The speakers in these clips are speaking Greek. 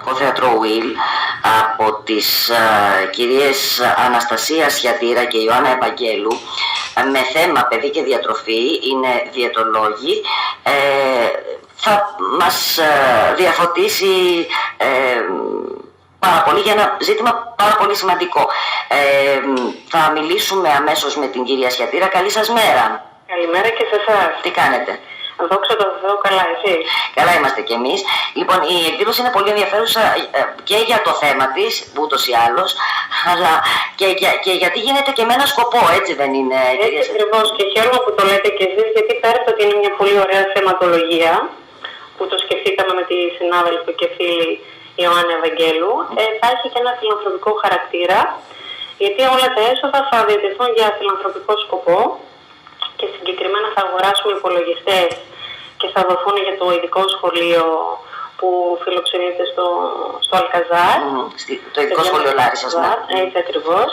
Το θέατρο Will από τις κυρίες Αναστασία Σιατήρα και Ιωάννα Ευαγγέλου με θέμα παιδί και διατροφή, είναι διαιτολόγοι, θα μας διαφωτίσει πάρα πολύ για ένα ζήτημα πάρα πολύ σημαντικό. Θα μιλήσουμε αμέσως με την κυρία Σιατήρα. Καλή σας μέρα. Καλημέρα και σε εσάς. Τι κάνετε? Δόξα τω Θεώ, καλά εσείς? Καλά είμαστε κι εμείς. Λοιπόν, η εκδήλωση είναι πολύ ενδιαφέρουσα και για το θέμα της, ούτως ή άλλως, αλλά και γιατί γίνεται και με ένα σκοπό, έτσι δεν είναι? Έτσι ακριβώς, και χαίρομαι που το λέτε κι εσείς, γιατί πέρα από ότι είναι μια πολύ ωραία θεματολογία, που το σκεφτήκαμε με τη συνάδελφο και φίλη Ιωάννα Ευαγγέλου, θα έχει και ένα φιλανθρωπικό χαρακτήρα, γιατί όλα τα έσοδα θα διατεθούν για φιλανθρωπικό σκοπό και συγκεκριμένα θα αγοράσουμε υπολογιστές και θα δοθούν για το ειδικό σχολείο που φιλοξενείται στο Αλκαζάρ. Το ειδικό σχολείο Λάρισσας, ναι. Έτσι ακριβώς.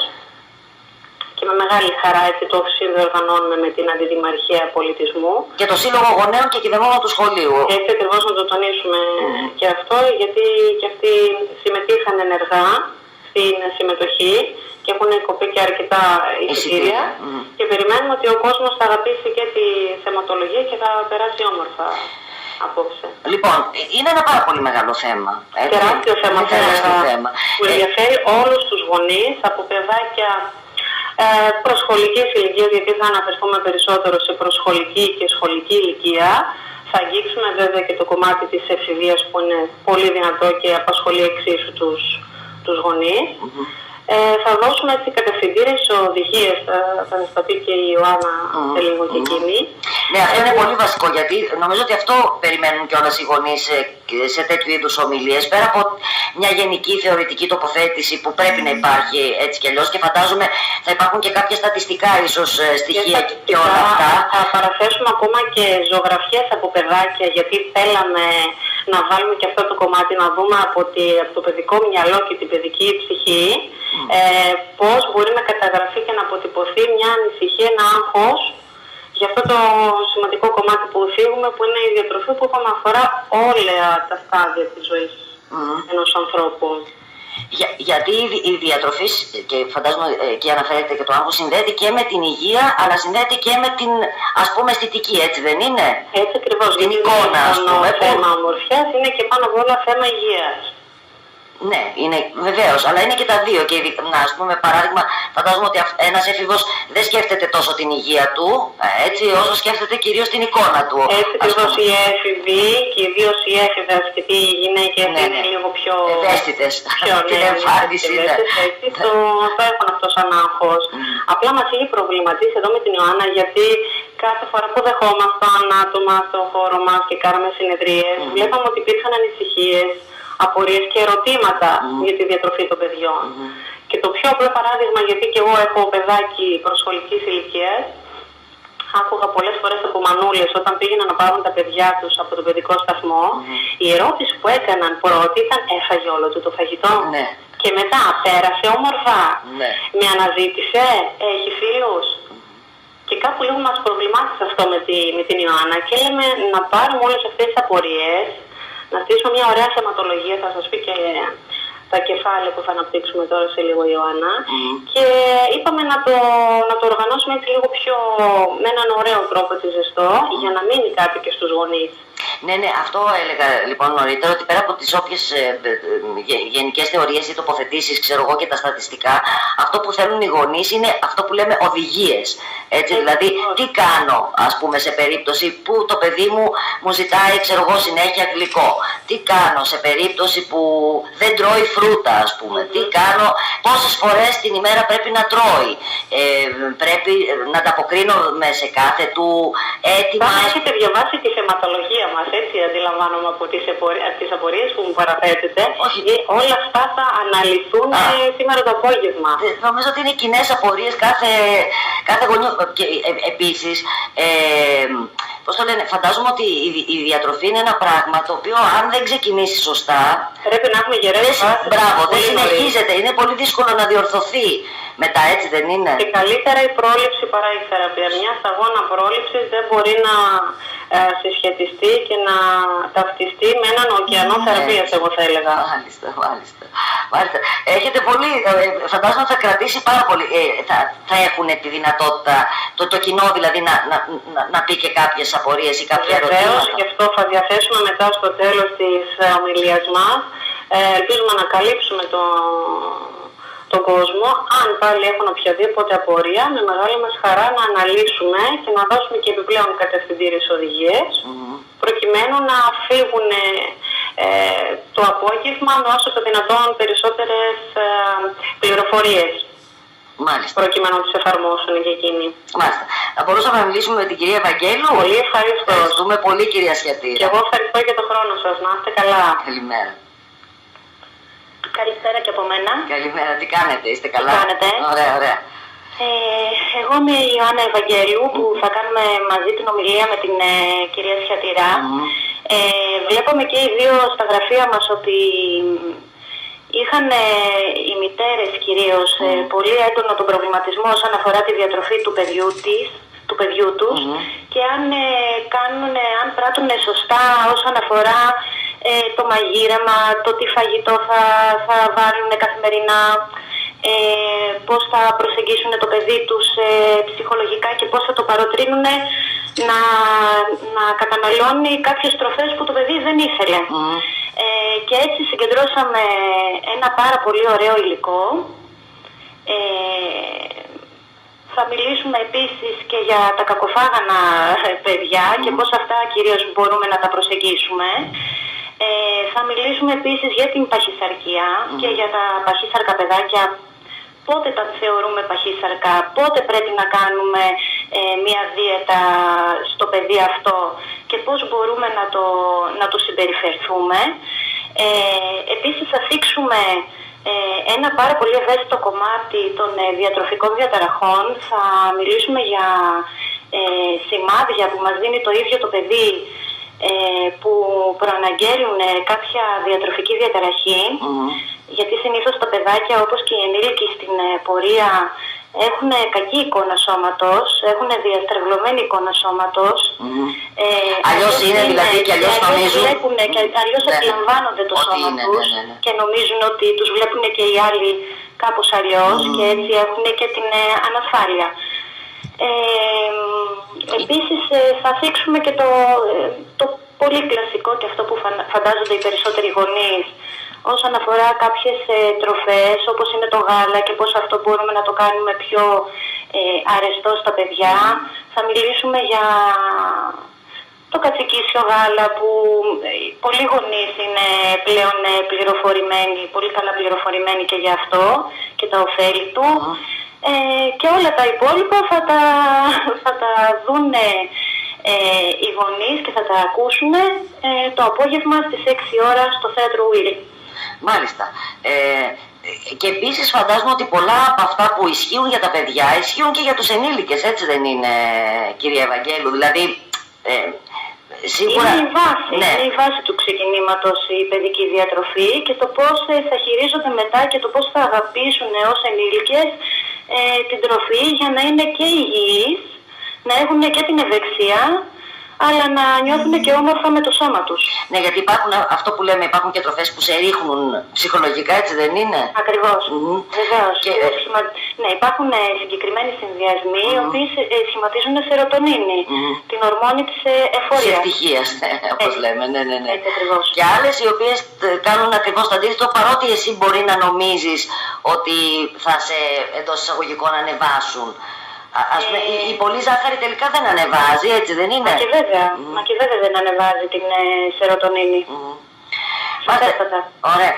Και με μεγάλη χαρά έτσι το συνδιοργανώνουμε με την Αντιδημαρχία Πολιτισμού. Και το Σύλλογο Γονέων και Κυδεμόνων του Σχολείου. Έτσι ακριβώς, να το τονίσουμε και αυτό, γιατί και αυτοί συμμετείχαν ενεργά στην συμμετοχή και έχουν κοπεί και αρκετά εισιτήρια και περιμένουμε ότι ο κόσμος θα αγαπήσει και τη θεματολογία και θα περάσει όμορφα απόψε. Λοιπόν, είναι ένα πάρα πολύ μεγάλο θέμα. Τεράστιο θέμα, που ενδιαφέρει όλους τους γονείς από παιδάκια προσχολικής ηλικίας, γιατί θα αναφερθούμε περισσότερο σε προσχολική και σχολική ηλικία. Θα αγγίξουμε βέβαια και το κομμάτι της εφηβείας που είναι πολύ δυνατό και απασχολεί εξίσου τους γονείς. Θα δώσουμε έτσι κατευθυντήρες οδηγίες, θα σας τα πει και η Ιωάννα σε λίγο και εκείνη. Ναι, αυτό είναι πολύ βασικό, γιατί νομίζω ότι αυτό περιμένουν κιόλας οι γονείς σε τέτοιου είδους ομιλίες, πέρα από μια γενική θεωρητική τοποθέτηση που πρέπει να υπάρχει έτσι κι αλλιώς, και φαντάζομαι θα υπάρχουν και κάποια στατιστικά ίσως στοιχεία και όλα αυτά. Θα παραθέσουμε ακόμα και ζωγραφιές από παιδάκια, γιατί θέλαμε να βάλουμε και αυτό το κομμάτι, να δούμε από το παιδικό μυαλό και την παιδική ψυχή πώς μπορεί να καταγραφεί και να αποτυπωθεί μια ανησυχία, ένα άγχος για αυτό το σημαντικό κομμάτι που φύγουμε, που είναι η διατροφή, που αφορά όλα τα στάδια της ζωής ενός ανθρώπου. Γιατί η διατροφή, και φαντάζομαι εκεί αναφέρεται και το άγχος, συνδέεται και με την υγεία, αλλά συνδέεται και με την, ας πούμε, αισθητική, έτσι δεν είναι? Έτσι ακριβώς. Την εικόνα, ας πούμε. Θέμα ομορφιάς είναι και πάνω απ' όλα θέμα υγείας. Ναι, είναι βεβαίως, αλλά είναι και τα δύο. Και ας πούμε, παράδειγμα, φαντάζομαι ότι ένας έφηβος δεν σκέφτεται τόσο την υγεία του, έτσι, όσο σκέφτεται κυρίως την εικόνα του. Έτσι, ακριβώς οι έφηβοι, και ιδίως οι έφηβες, γιατί οι γυναίκες είναι λίγο πιο ευαίσθητες. Πιο την εμφάνιση, το έχουν αυτό σαν άγχος. Απλά μας είχε προβληματίσει εδώ με την Ιωάννα, γιατί κάθε φορά που δεχόμασταν άτομα στο χώρο μας και κάναμε συνεδρίες, βλέπαμε ότι υπήρχαν ανησυχίες, απορίες και ερωτήματα για τη διατροφή των παιδιών. Και το πιο απλό παράδειγμα, γιατί και εγώ έχω παιδάκι προσχολικής ηλικίας, άκουγα πολλές φορές από μανούλες όταν πήγαιναν να πάρουν τα παιδιά τους από τον παιδικό σταθμό, η ερώτηση που έκαναν πρώτη ήταν: έφαγε όλο του το φαγητό? Και μετά πέρασε όμορφα? Με αναζήτησε? Έχει φίλους? Και κάπου λίγο μας προβλημάτισε αυτό με την Ιωάννα, και λέμε να πάρουμε όλες αυτές τις απορίες, να στήσουμε μια ωραία θεματολογία, θα σας πει και τα κεφάλαια που θα αναπτύξουμε τώρα σε λίγο, Ιωάννα, και είπαμε να το οργανώσουμε έτσι λίγο πιο, με έναν ωραίο τρόπο, έτσι ζεστό, για να μείνει κάτι και στους γονείς. Ναι, αυτό έλεγα λοιπόν νωρίτερα, ότι πέρα από τις όποιες γενικές θεωρίες ή τοποθετήσεις, ξέρω εγώ, και τα στατιστικά, αυτό που θέλουν οι γονείς είναι αυτό που λέμε οδηγίες. Έτσι, δηλαδή, τι κάνω, ας πούμε, σε περίπτωση που το παιδί μου ζητάει, ξέρω εγώ, συνέχεια γλυκό? Τι κάνω σε περίπτωση που δεν τρώει φρούτα, ας πούμε? Τι κάνω, πόσες φορές την ημέρα πρέπει να τρώει? Πρέπει να ανταποκρίνομαι σε κάθε του αίτημα? Έχετε διαβάσει τη θεματολογία μας, έτσι αντιλαμβάνομαι από τις απορίες που μου παραθέτετε. Όλα αυτά θα αναλυθούν σήμερα το απόγευμα. Νομίζω ότι είναι κοινές απορίες κάθε γονιού. Και επίσης, πώς το λένε, φαντάζομαι ότι η διατροφή είναι ένα πράγμα το οποίο, αν δεν ξεκινήσει σωστά, πρέπει να έχουμε γερές βάσεις. Μπράβο, δεν συνεχίζεται, είναι πολύ δύσκολο να διορθωθεί. μετά, έτσι δεν είναι? Και καλύτερα η πρόληψη παρά η θεραπεία. Μια σταγόνα πρόληψης δεν μπορεί να συσχετιστεί και να ταυτιστεί με έναν ωκεανό θεραπείας, εγώ θα έλεγα. Μάλιστα. Έχετε πολύ, φαντάζομαι θα κρατήσει πάρα πολύ, θα έχουν τη δυνατότητα, το κοινό δηλαδή να πει και κάποιες απορίες ή κάποια ερωτήματα. Βεβαίως, και αυτό θα διαθέσουμε μετά στο τέλος της ομιλίας μας. Ελπίζουμε να καλύψουμε τον κόσμο. Αν πάλι έχουν οποιαδήποτε απορία, με μεγάλη μας χαρά να αναλύσουμε και να δώσουμε και επιπλέον κατευθυντήριες οδηγίες, προκειμένου να φύγουν το απόγευμα με όσο το δυνατόν περισσότερες πληροφορίες. Μάλιστα. Προκειμένου να τις εφαρμόσουν για εκείνοι. Μάλιστα. Θα μπορούσαμε να μιλήσουμε με την κυρία Ευαγγέλου. Πολύ ευχαριστώ. Ευχαριστούμε πολύ, κυρία Σιατήρα. Και εγώ ευχαριστώ για τον χρόνο σας. Να είστε καλά. Καλημέρα. Καλησπέρα και από μένα. Καλημέρα, τι κάνετε, είστε καλά? Τι κάνετε? Ωραία. Εγώ είμαι η Ιωάννα Ευαγγέλου που θα κάνουμε μαζί την ομιλία με την κυρία Σιατήρα. Βλέπουμε και οι δύο στα γραφεία μας ότι είχαν οι μητέρες κυρίως πολύ έντονο τον προβληματισμό όσον αφορά τη διατροφή του παιδιού τους και αν πράττουν σωστά όσον αφορά το μαγείρεμα, το τι φαγητό θα βάλουν καθημερινά, πώς θα προσεγγίσουν το παιδί τους ψυχολογικά και πώς θα το παροτρύνουν να καταναλώνει κάποιες τροφές που το παιδί δεν ήθελε. Και έτσι συγκεντρώσαμε ένα πάρα πολύ ωραίο υλικό. Θα μιλήσουμε επίσης και για τα κακοφάγανα παιδιά και πώς αυτά κυρίως μπορούμε να τα προσεγγίσουμε. Θα μιλήσουμε επίσης για την παχυσαρκία και για τα παχύσαρκα παιδάκια. Πότε τα θεωρούμε παχύσαρκα, πότε πρέπει να κάνουμε μία δίαιτα στο παιδί αυτό και πώς μπορούμε να το συμπεριφερθούμε. Επίσης θα θίξουμε ένα πάρα πολύ ευαίσθητο κομμάτι των διατροφικών διαταραχών. Θα μιλήσουμε για σημάδια που μας δίνει το ίδιο το παιδί που προαναγγέλουν κάποια διατροφική διαταραχή, γιατί συνήθως τα παιδάκια όπως και οι ενήλικοι στην πορεία έχουν κακή εικόνα σώματος, έχουν διαστρεβλωμένη εικόνα σώματος. Αλλιώς είναι δηλαδή και αλλιώς νομίζουν. Και αλλιώς αντιλαμβάνονται το σώμα τους και νομίζουν ότι τους βλέπουν και οι άλλοι κάπως αλλιώς και έτσι έχουν και την ανασφάλεια. Επίσης θα θίξουμε και το πολύ κλασικό και αυτό που φαντάζονται οι περισσότεροι γονείς όσον αφορά κάποιες τροφές όπως είναι το γάλα και πώς αυτό μπορούμε να το κάνουμε πιο αρεστό στα παιδιά. Θα μιλήσουμε για το κατσικίσιο γάλα που πολλοί γονείς είναι πλέον πληροφορημένοι, πολύ καλά πληροφορημένοι και για αυτό και τα ωφέλη του. Και όλα τα υπόλοιπα θα τα δούνε οι γονείς και θα τα ακούσουν το απόγευμα στις 6 ώρα στο θέατρο Willy. Μάλιστα. Και επίσης φαντάζομαι ότι πολλά από αυτά που ισχύουν για τα παιδιά ισχύουν και για τους ενήλικες, έτσι δεν είναι, κυρία Ευαγγέλου? Δηλαδή, σίγουρα... Είναι η βάση του ξεκινήματος η παιδική διατροφή και το πώς θα χειρίζονται μετά και το πώς θα αγαπήσουν ως ενήλικες την τροφή για να είναι και υγιείς, να έχουν και την ευεξία, αλλά να νιώθουν και όμορφα με το σώμα τους. Ναι, γιατί υπάρχουν, αυτό που λέμε, υπάρχουν και τροφές που σε ρίχνουν ψυχολογικά, έτσι δεν είναι? Ακριβώς, βεβαίως. Ναι, υπάρχουν συγκεκριμένοι συνδυασμοί οι οποίοι σχηματίζουν σερωτονίνη, την ορμόνη της εφορίας. Της ευτυχίας, όπως λέμε, ναι. Έτσι ακριβώς. Και άλλες οι οποίες κάνουν ακριβώς το αντίθετο, παρότι εσύ μπορεί να νομίζεις ότι θα σε εντός εισαγωγικών ανεβάσουν. Ας πούμε, η πολύ ζάχαρη τελικά δεν ανεβάζει, έτσι δεν είναι? Μα και βέβαια δεν ανεβάζει την σερωτονίνη. Ωραία.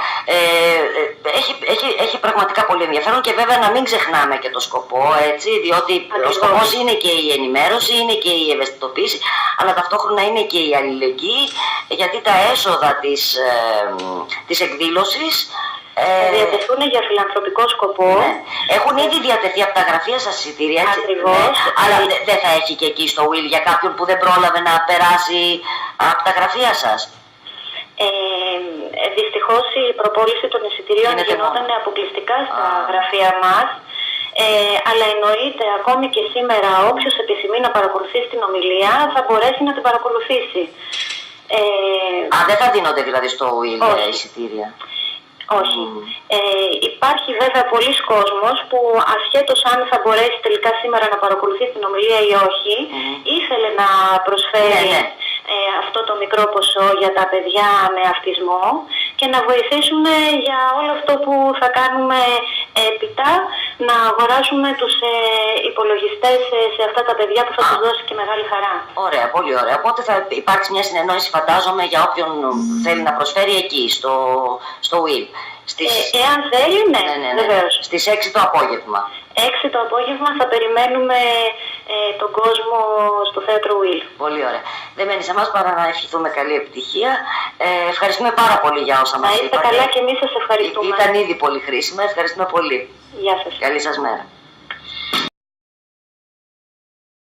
Έχει πραγματικά πολύ ενδιαφέρον και βέβαια να μην ξεχνάμε και το σκοπό, έτσι, διότι ο σκοπός είναι και η ενημέρωση, είναι και η ευαισθητοποίηση, αλλά ταυτόχρονα είναι και η αλληλεγγύη, γιατί τα έσοδα της εκδήλωσης θα διατεθούν για φιλανθρωπικό σκοπό. Ναι. Έχουν ήδη διατεθεί από τα γραφεία σας εισιτήρια, έτσι? Ακριβώς. Ναι. Αλλά δεν θα έχει και εκεί στο Will για κάποιον που δεν πρόλαβε να περάσει από τα γραφεία σας? Δυστυχώς η προπόληση των εισιτηρίων γινόταν αποκλειστικά στα γραφεία μας. Αλλά εννοείται ακόμη και σήμερα όποιος επιθυμεί να παρακολουθήσει την ομιλία θα μπορέσει να την παρακολουθήσει. Δεν θα δίνονται δηλαδή στο ΟΥΙΛ εισιτήρια? Όχι. Υπάρχει βέβαια πολλοί κόσμος που ασχέτως αν θα μπορέσει τελικά σήμερα να παρακολουθήσει την ομιλία ή όχι, ήθελε να προσφέρει αυτό το μικρό ποσό για τα παιδιά με αυτισμό και να βοηθήσουμε για όλο αυτό που θα κάνουμε έπειτα, να αγοράσουμε τους υπολογιστές σε αυτά τα παιδιά που θα τους δώσει και μεγάλη χαρά. Ωραία, πολύ ωραία. Οπότε θα υπάρξει μια συνεννόηση, φαντάζομαι, για όποιον θέλει να προσφέρει εκεί, στο ΟΥΙΛ. Εάν θέλει, ναι, βεβαίως. Στις 6 το απόγευμα. 6 το απόγευμα θα περιμένουμε τον κόσμο στο θέατρο ΟΥΙΛ. Πολύ ωραία. Δεν μένει σε εμάς παρά να ευχηθούμε καλή επιτυχία. Ευχαριστούμε πάρα πολύ για όσα μας είπατε. Να είστε καλά και εμείς σας ευχαριστούμε. Ήταν ήδη πολύ χρήσιμα. Ευχαριστούμε πολύ. Γεια σας. Καλή σας μέρα.